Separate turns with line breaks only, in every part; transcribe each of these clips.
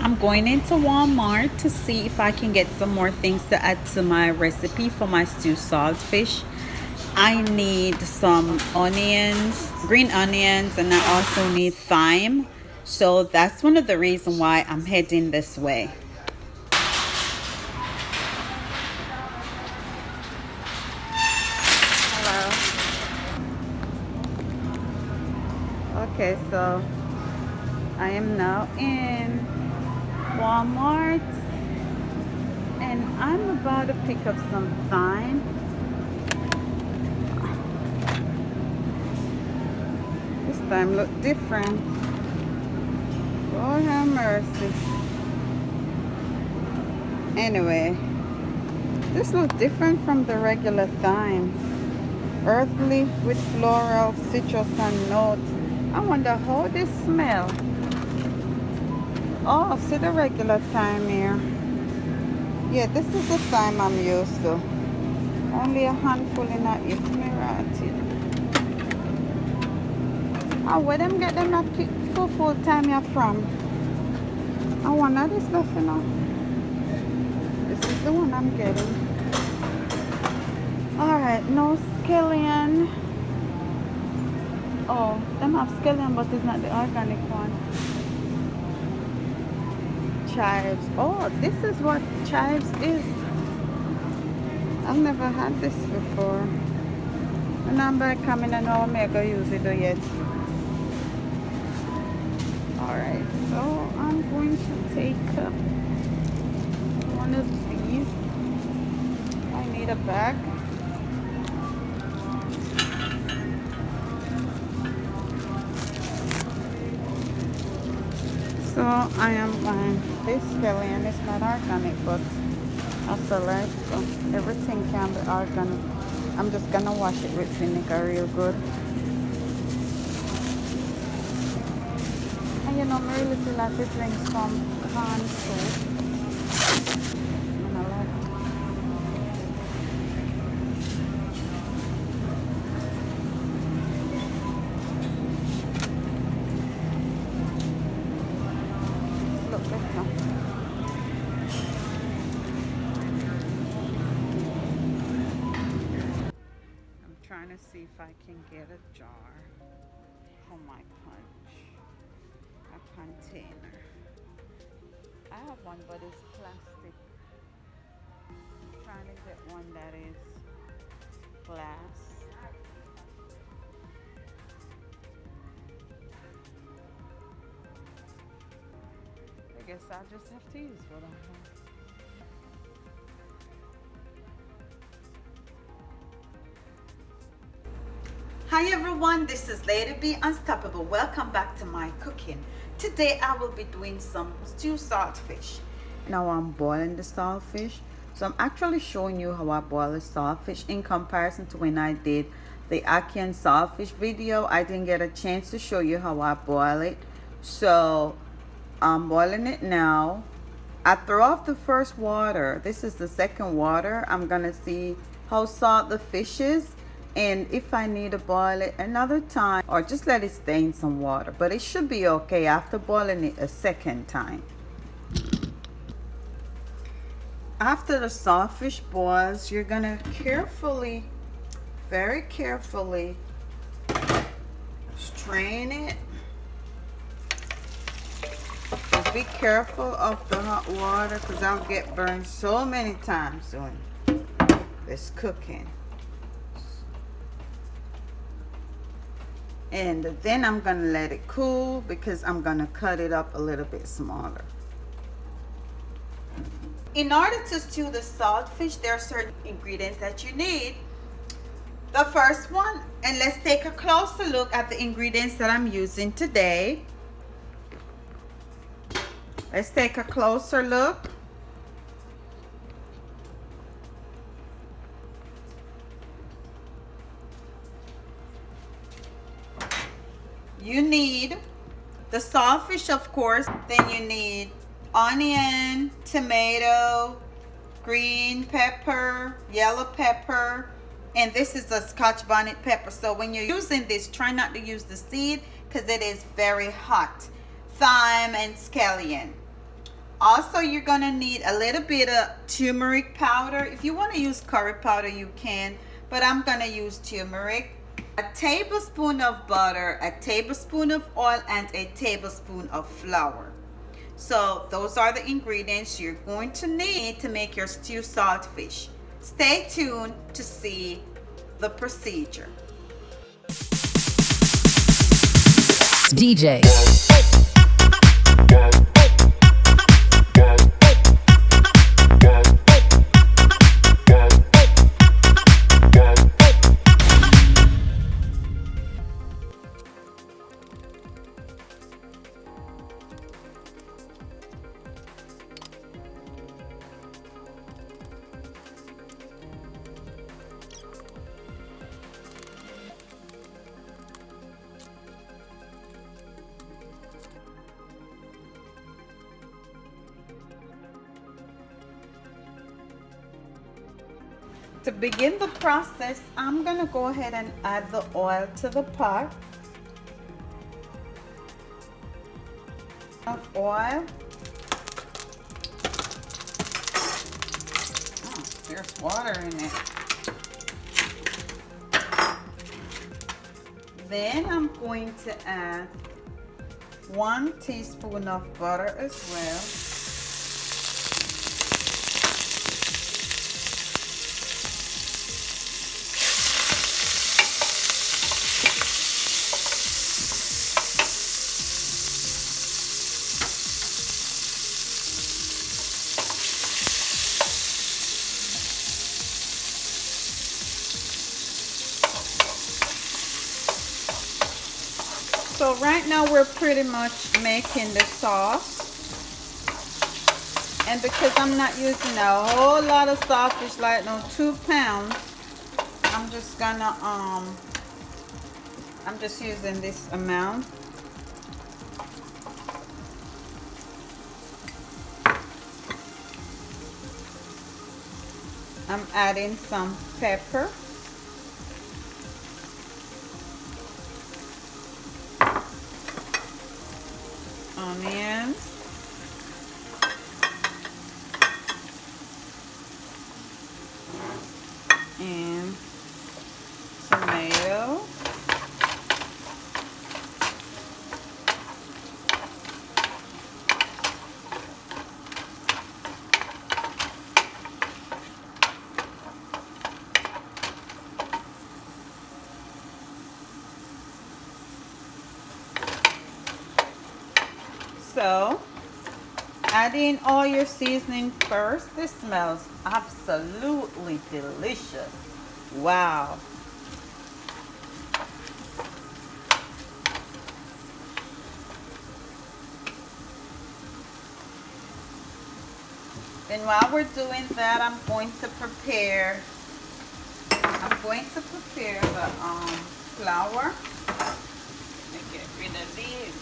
I'm going into Walmart to see if I can get some more things to add to my recipe for my stew saltfish. I need some onions, green onions, and I also need thyme. So that's one of the reasons why I'm heading this way. Hello. Okay, so I am now in Walmart and I'm about to pick up some thyme. This time look different. Lord have mercy. Anyway, this looks different from the regular thyme. Earthly with floral, citrus and notes. I wonder how this smell. Oh, see the regular thyme here. Yeah, this is the thyme I'm used to. Only a handful in that if me right. Oh, where them get them not full time here from? I wonder this stuff, you know. This is the one I'm getting. Alright, no scallion. Oh, them have scallion, but it's not the organic one. Chives. Oh, this is what chives is. I've never had this before. And I'm back coming and now I'm going to use it yet. Alright, so I'm going to take one of these. I need a bag. So I am buying this scallion. It's not organic, but I select so everything can be organic. I'm just gonna wash it with vinegar real good. And you know, I really feel like to drink some canned soup. And I like it. Look better. I'm trying to see if I can get a jar for my punch. A container. I have one, but it's plastic. I'm trying to get one that is glass. I guess I'll just have to use what I have. Hi everyone, this is Lady B Unstoppable. Welcome back to my cooking. Today I will be doing some stew saltfish. Now I'm boiling the saltfish. So I'm actually showing you how I boil the saltfish in comparison to when I did the ackee and saltfish video. I didn't get a chance to show you how I boil it. So I'm boiling it now. I throw off the first water. This is the second water. I'm gonna see how salt the fish is and if I need to boil it another time or just let it stay in some water, but it should be okay after boiling it a second time. After the saltfish boils, you're gonna carefully, very carefully strain it. Just be careful of the hot water because I'll get burned so many times doing this cooking. And then I'm gonna let it cool because I'm gonna cut it up a little bit smaller. In order to stew the saltfish, there are certain ingredients that you need. The first one, and let's take a closer look at the ingredients that I'm using today. Let's take a closer look. You need the saltfish, of course. Then you need onion, tomato, green pepper, yellow pepper, and this is a Scotch bonnet pepper. So when you're using this, try not to use the seed because it is very hot. Thyme and scallion. Also, you're gonna need a little bit of turmeric powder. If you want to use curry powder, you can, but I'm gonna use turmeric. A tablespoon of butter, a tablespoon of oil, and a tablespoon of flour. So those are the ingredients you're going to need to make your stew saltfish. Stay tuned to see the procedure.
DJ.
To begin the process, I'm gonna go ahead and add the oil to the pot. Of oil. Oh, there's water in it. Then I'm going to add 1 teaspoon of butter as well. So right now we're pretty much making the sauce. And because I'm not using a whole lot of saltfish, like no 2 pounds, I'm just gonna I'm just using this amount. I'm adding some pepper. Onions. And tomato. So, adding all your seasoning first. This smells absolutely delicious. Wow. Then while we're doing that, I'm going to prepare the flour. Let me get rid of these.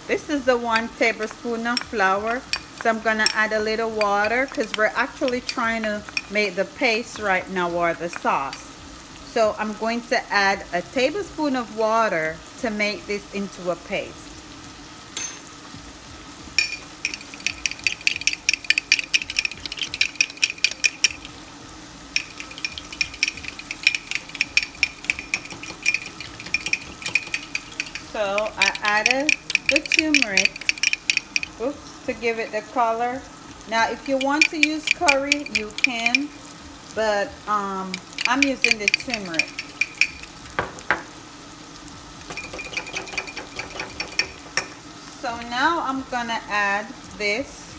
This is the 1 tablespoon of flour. So I'm gonna add a little water because we're actually trying to make the paste right now, or the sauce. So I'm going to add a tablespoon of water to make this into a paste. So I added the turmeric, to give it the color. Now if you want to use curry, you can, but I'm using the turmeric. So now I'm gonna add this,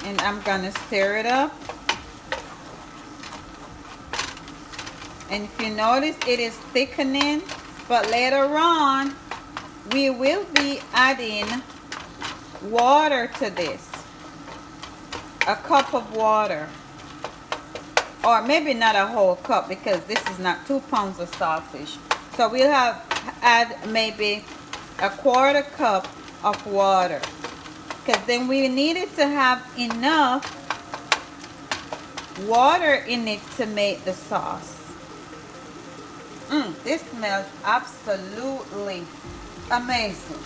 and I'm gonna stir it up. And if you notice, it is thickening, but later on we will be adding water to this, a cup of water, or maybe not a whole cup, because this is not 2 pounds of saltfish. So we'll add maybe a 1/4 cup of water, because then we needed to have enough water in it to make the sauce. This smells absolutely amazing.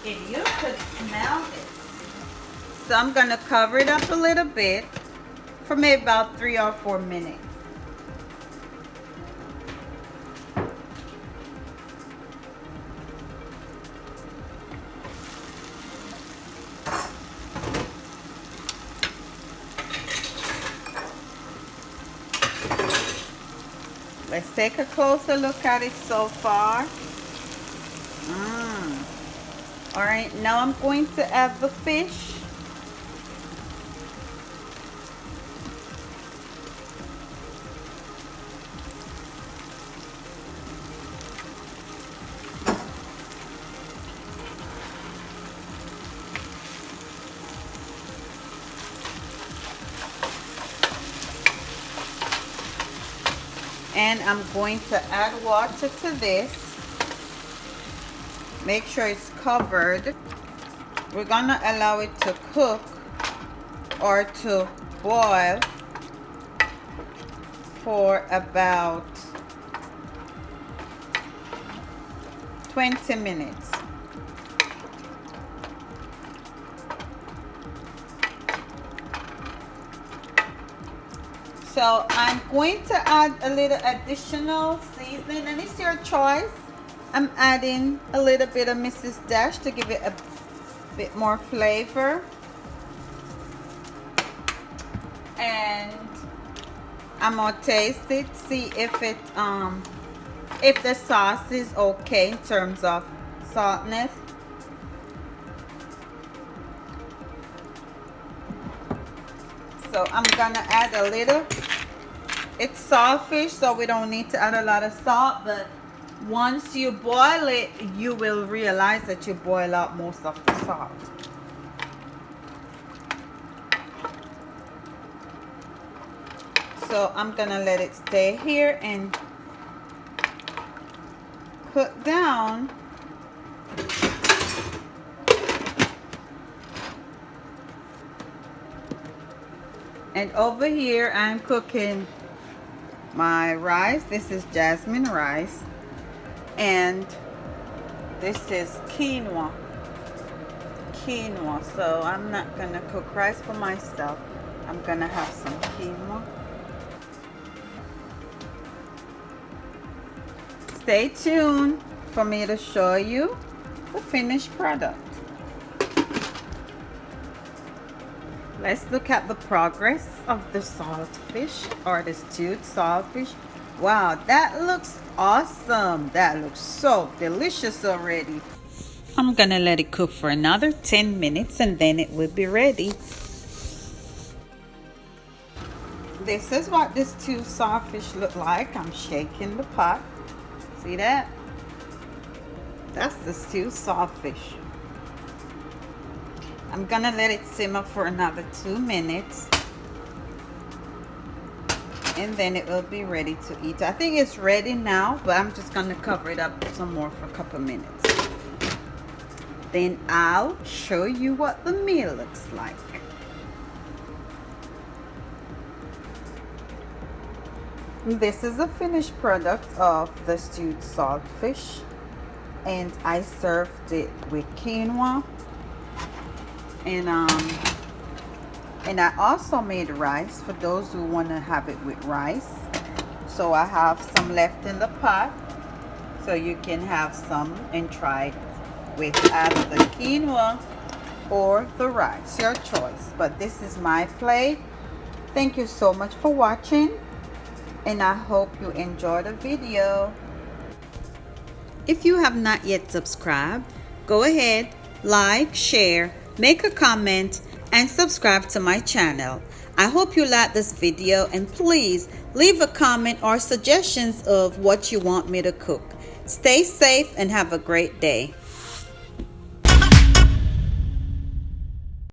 If you could smell it. So I'm gonna cover it up a little bit for maybe about 3 or 4 minutes. Let's take a closer look at it so far. All right, now I'm going to add the fish. And I'm going to add water to this. Make sure it's covered. We're gonna allow it to cook or to boil for about 20 minutes. So I'm going to add a little additional seasoning, and it's your choice. I'm adding a little bit of Mrs. Dash to give it a bit more flavor. And I'm gonna taste it, see if the sauce is okay in terms of saltness. So I'm gonna add a little. It's saltfish, so we don't need to add a lot of salt, but once you boil it, you will realize that you boil out most of the salt. So I'm gonna let it stay here and cook down. And over here I'm cooking my rice. This is jasmine rice, and this is quinoa. So I'm not gonna cook rice for myself. I'm gonna have some quinoa. Stay tuned for me to show you the finished product. Let's look at the progress of the saltfish, or the stewed saltfish. Wow, that looks awesome. That looks so delicious already. I'm gonna let it cook for another 10 minutes and then it will be ready. This is what this stewed saltfish look like. I'm shaking the pot. See that? That's the stewed saltfish. I'm gonna let it simmer for another 2 minutes, and then it will be ready to eat. I think it's ready now, but I'm just gonna cover it up some more for a couple minutes. Then I'll show you what the meal looks like. This is a finished product of the stewed saltfish, and I served it with quinoa. And I also made rice for those who want to have it with rice. So I have some left in the pot, so you can have some and try it with either the quinoa or the rice, your choice. But this is my plate. Thank you so much for watching, and I hope you enjoyed the video. If you have not yet subscribed, go ahead, like, share, make a comment, and subscribe to my channel. I hope you like this video, and please leave a comment or suggestions of what you want me to cook. Stay safe and have a great day.